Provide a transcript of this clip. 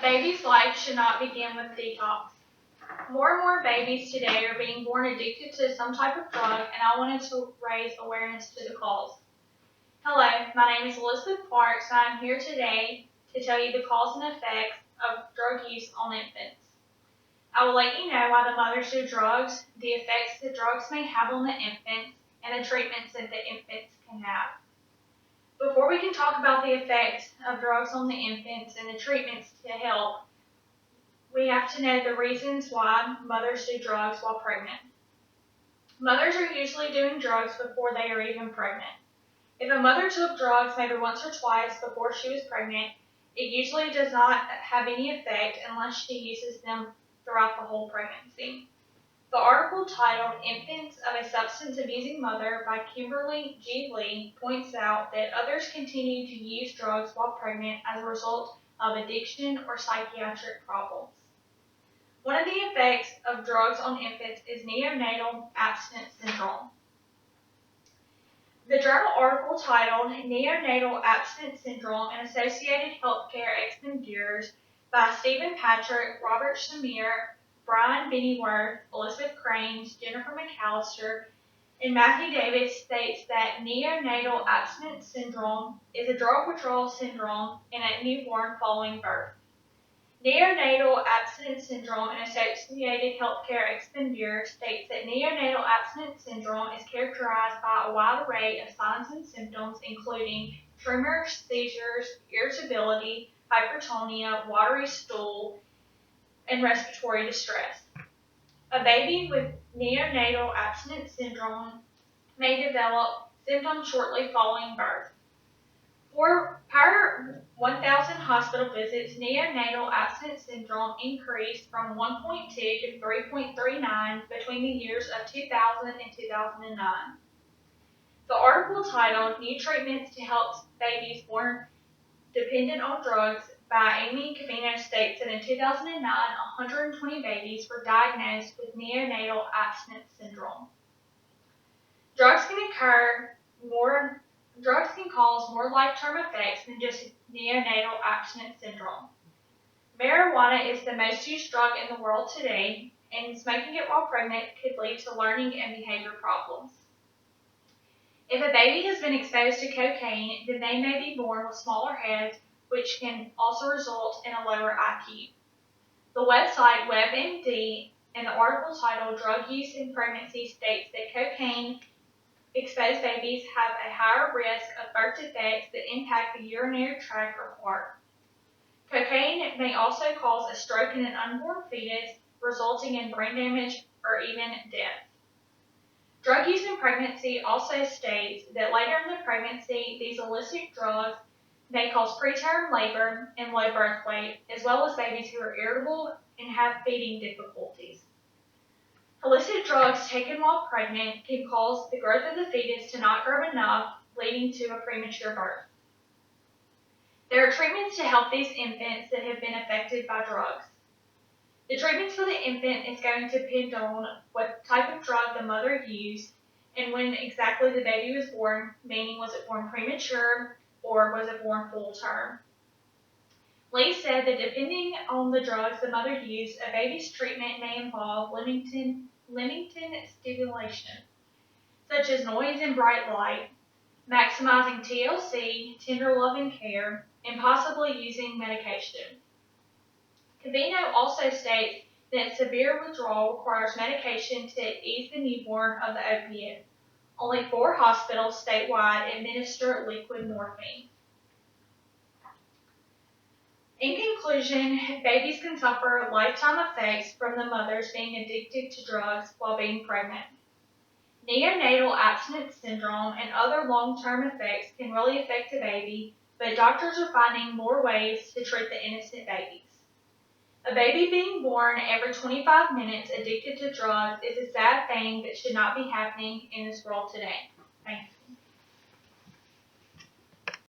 baby's life should not begin with detox. More and more babies today are being born addicted to some type of drug, and I wanted to raise awareness to the cause. Hello, my name is Elizabeth Parks, and I'm here today to tell you the cause and effects of drug use on infants. I will let you know why the mothers do drugs, the effects that drugs may have on the infants, and the treatments that the infants can have. Before we can talk about the effects of drugs on the infants and the treatments to help, we have to know the reasons why mothers do drugs while pregnant. Mothers are usually doing drugs before they are even pregnant. If a mother took drugs maybe once or twice before she was pregnant, it usually does not have any effect unless she uses them throughout the whole pregnancy. The article titled Infants of a Substance Abusing Mother by Kimberly G. Lee points out that others continue to use drugs while pregnant as a result of addiction or psychiatric problems. One of the effects of drugs on infants is neonatal abstinence syndrome. The journal article titled Neonatal Abstinence Syndrome and Associated Healthcare Expenditures by Stephen Patrick, Robert Shamir, Brian Bennyworth, Elizabeth Cranes, Jennifer McAllister, and Matthew Davis states that neonatal abstinence syndrome is a drug withdrawal syndrome in a newborn following birth. Neonatal abstinence syndrome and associated healthcare expenditures states that neonatal abstinence syndrome is characterized by a wide array of signs and symptoms, including tremors, seizures, irritability, hypertonia, watery stool, and respiratory distress. A baby with neonatal abstinence syndrome may develop symptoms shortly following birth. For per 1,000 hospital visits, neonatal abstinence syndrome increased from 1.2 to 3.39 between the years of 2000 and 2009. The article titled New Treatments to Help Babies Born Dependent on Drugs by Amy Cavino states that in 2009, 120 babies were diagnosed with neonatal abstinence syndrome. Drugs can cause more life-term effects than just neonatal abstinence syndrome. Marijuana is the most used drug in the world today, and smoking it while pregnant could lead to learning and behavior problems. If a baby has been exposed to cocaine, then they may be born with smaller heads, which can also result in a lower IQ. The website WebMD and the article titled Drug Use in Pregnancy states that cocaine-exposed babies have a higher risk of birth defects that impact the urinary tract or heart. Cocaine may also cause a stroke in an unborn fetus, resulting in brain damage or even death. Drug use in pregnancy also states that later in the pregnancy, these illicit drugs may cause preterm labor and low birth weight, as well as babies who are irritable and have feeding difficulties. Illicit drugs taken while pregnant can cause the growth of the fetus to not grow enough, leading to a premature birth. There are treatments to help these infants that have been affected by drugs. The treatments for the infant is going to depend on what type of drug the mother used and when exactly the baby was born, meaning was it born premature or was it born full term. Lee said that depending on the drugs the mother used, a baby's treatment may involve limiting stimulation, such as noise and bright light, maximizing TLC, tender love and care, and possibly using medication. Cavino also states that severe withdrawal requires medication to ease the newborn of the opiate. Only 4 hospitals statewide administer liquid morphine. In conclusion, babies can suffer lifetime effects from the mothers being addicted to drugs while being pregnant. Neonatal abstinence syndrome and other long-term effects can really affect the baby, but doctors are finding more ways to treat the innocent babies. A baby being born every 25 minutes addicted to drugs is a sad thing that should not be happening in this world today. Thanks.